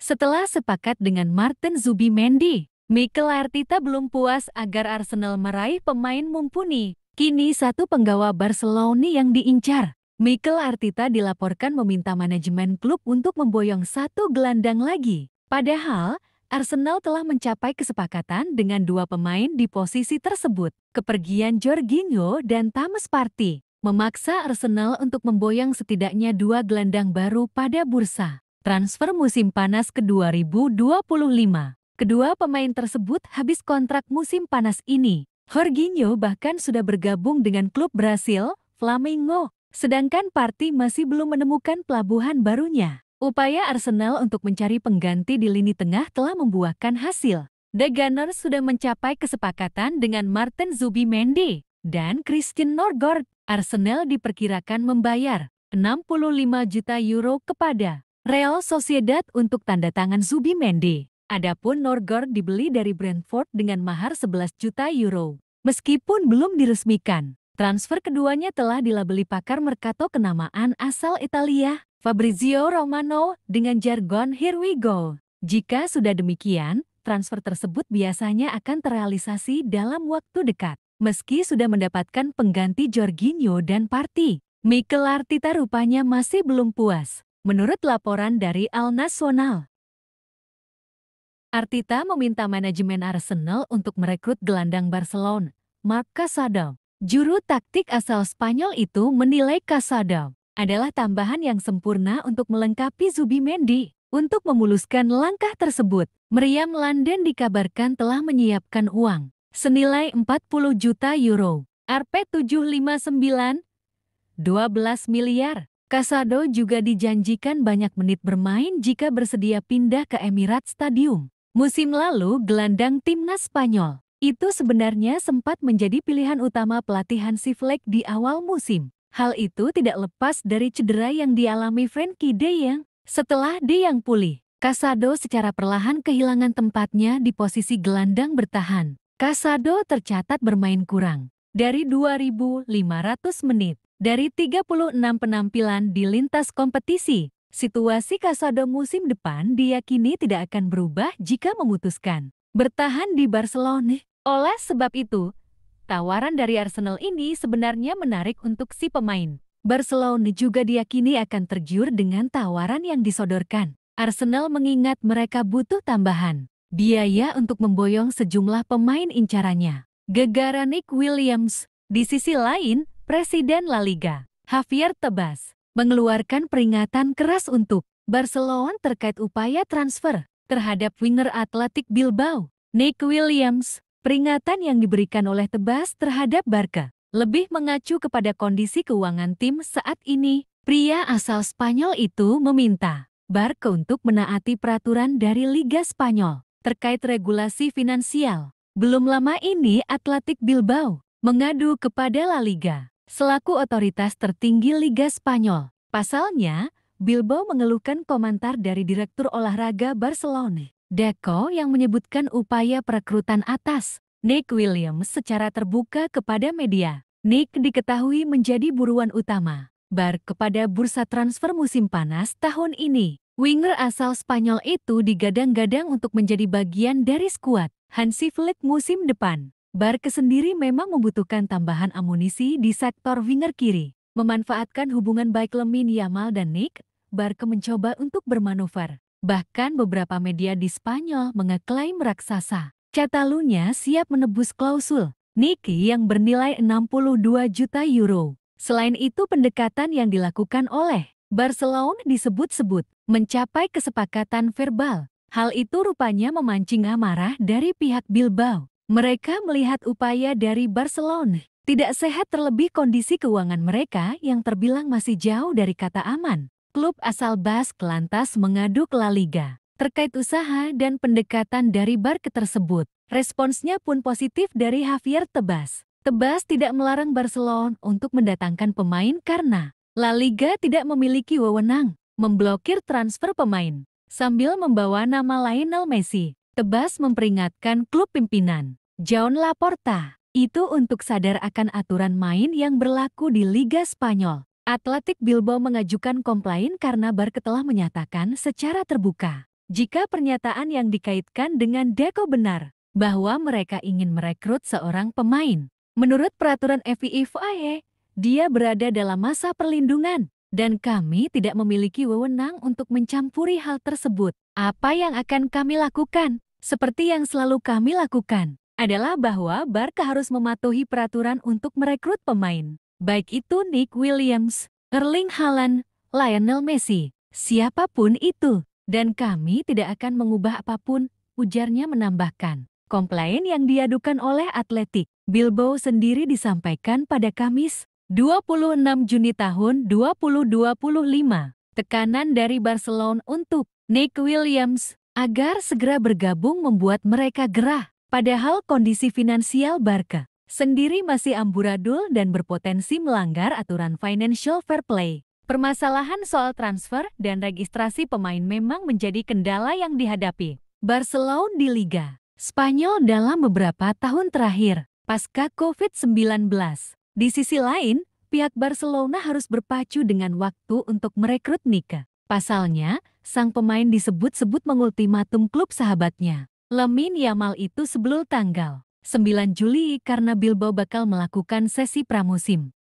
Setelah sepakat dengan Martin Zubimendi, Mikel Arteta belum puas agar Arsenal meraih pemain mumpuni. Kini satu penggawa Barcelona yang diincar. Mikel Arteta dilaporkan meminta manajemen klub untuk memboyong satu gelandang lagi. Padahal, Arsenal telah mencapai kesepakatan dengan dua pemain di posisi tersebut. Kepergian Jorginho dan Thomas Partey memaksa Arsenal untuk memboyong setidaknya dua gelandang baru pada bursa transfer musim panas ke 2025. Kedua pemain tersebut habis kontrak musim panas ini. Jorginho bahkan sudah bergabung dengan klub Brasil, Flamengo. Sedangkan Partey masih belum menemukan pelabuhan barunya. Upaya Arsenal untuk mencari pengganti di lini tengah telah membuahkan hasil. The Gunners sudah mencapai kesepakatan dengan Martin Zubimendi dan Christian Norgard. Arsenal diperkirakan membayar 65 juta euro kepada Real Sociedad untuk tanda tangan Zubimendi. Adapun Norgard dibeli dari Brentford dengan mahar 11 juta euro. Meskipun belum diresmikan, transfer keduanya telah dilabeli pakar Mercato kenamaan asal Italia, Fabrizio Romano, dengan jargon "Here we go". Jika sudah demikian, transfer tersebut biasanya akan terrealisasi dalam waktu dekat. Meski sudah mendapatkan pengganti Jorginho dan Partey, Mikel Arteta rupanya masih belum puas. Menurut laporan dari Al Nacional, Arteta meminta manajemen Arsenal untuk merekrut gelandang Barcelona, Marc Casado. Juru taktik asal Spanyol itu menilai Casado adalah tambahan yang sempurna untuk melengkapi Zubimendi. Untuk memuluskan langkah tersebut, Meriam London dikabarkan telah menyiapkan uang senilai 40 juta euro, Rp759, 12 miliar. Casado juga dijanjikan banyak menit bermain jika bersedia pindah ke Emirates Stadium. Musim lalu, gelandang timnas Spanyol itu sebenarnya sempat menjadi pilihan utama pelatih Hansi Flick di awal musim. Hal itu tidak lepas dari cedera yang dialami Frenkie de Jong. Setelah de Jong pulih, Casado secara perlahan kehilangan tempatnya di posisi gelandang bertahan. Casado tercatat bermain kurang dari 2.500 menit dari 36 penampilan di lintas kompetisi. Situasi Casado musim depan diyakini tidak akan berubah jika memutuskan bertahan di Barcelona. Oleh sebab itu, tawaran dari Arsenal ini sebenarnya menarik untuk si pemain. Barcelona juga diyakini akan tergiur dengan tawaran yang disodorkan. Arsenal mengingat mereka butuh tambahan biaya untuk memboyong sejumlah pemain incarannya. Gegara Nick Williams. Di sisi lain, Presiden La Liga, Javier Tebas, mengeluarkan peringatan keras untuk Barcelona terkait upaya transfer terhadap winger Athletic Bilbao, Nick Williams. Peringatan yang diberikan oleh Tebas terhadap Barca lebih mengacu kepada kondisi keuangan tim saat ini. Pria asal Spanyol itu meminta Barca untuk menaati peraturan dari Liga Spanyol terkait regulasi finansial. Belum lama ini Athletic Bilbao mengadu kepada La Liga selaku otoritas tertinggi Liga Spanyol. Pasalnya, Bilbao mengeluhkan komentar dari Direktur Olahraga Barcelona, Deco, yang menyebutkan upaya perekrutan atas Nick Williams secara terbuka kepada media. Nick diketahui menjadi buruan utama Barca kepada bursa transfer musim panas tahun ini. Winger asal Spanyol itu digadang-gadang untuk menjadi bagian dari skuad Hansi Flick musim depan. Barca sendiri memang membutuhkan tambahan amunisi di sektor winger kiri. Memanfaatkan hubungan baik Lamine Yamal dan Nick, Barca mencoba untuk bermanuver. Bahkan beberapa media di Spanyol mengeklaim raksasa Catalunya siap menebus klausul Nick yang bernilai 62 juta euro. Selain itu, pendekatan yang dilakukan oleh Barcelona disebut-sebut mencapai kesepakatan verbal. Hal itu rupanya memancing amarah dari pihak Bilbao. Mereka melihat upaya dari Barcelona tidak sehat, terlebih kondisi keuangan mereka yang terbilang masih jauh dari kata aman. Klub asal Bask lantas mengadu ke La Liga terkait usaha dan pendekatan dari Barca tersebut. Responsnya pun positif dari Javier Tebas. Tebas tidak melarang Barcelona untuk mendatangkan pemain karena La Liga tidak memiliki wewenang memblokir transfer pemain. Sambil membawa nama Lionel Messi, Tebas memperingatkan klub pimpinan Joan Laporta itu untuk sadar akan aturan main yang berlaku di Liga Spanyol. Athletic Bilbao mengajukan komplain karena Barca telah menyatakan secara terbuka Jika pernyataan yang dikaitkan dengan Deco benar, bahwa mereka ingin merekrut seorang pemain, menurut peraturan FIFA, dia berada dalam masa perlindungan, dan kami tidak memiliki wewenang untuk mencampuri hal tersebut. Apa yang akan kami lakukan, seperti yang selalu kami lakukan, adalah bahwa Barca harus mematuhi peraturan untuk merekrut pemain. Baik itu Nick Williams, Erling Haaland, Lionel Messi, siapapun itu. Dan kami tidak akan mengubah apapun, ujarnya menambahkan. Komplain yang diadukan oleh Athletic Bilbao sendiri disampaikan pada Kamis, 26 Juni tahun 2025. Tekanan dari Barcelona untuk Nick Williams agar segera bergabung membuat mereka gerah. Padahal kondisi finansial Barca sendiri masih amburadul dan berpotensi melanggar aturan financial fair play. Permasalahan soal transfer dan registrasi pemain memang menjadi kendala yang dihadapi Barcelona di Liga Spanyol dalam beberapa tahun terakhir, pasca COVID-19. Di sisi lain, pihak Barcelona harus berpacu dengan waktu untuk merekrut Nick. Pasalnya, sang pemain disebut-sebut mengultimatum klub sahabatnya, Lamine Yamal itu sebelum tanggal 9 Juli karena Bilbao bakal melakukan sesi pramusim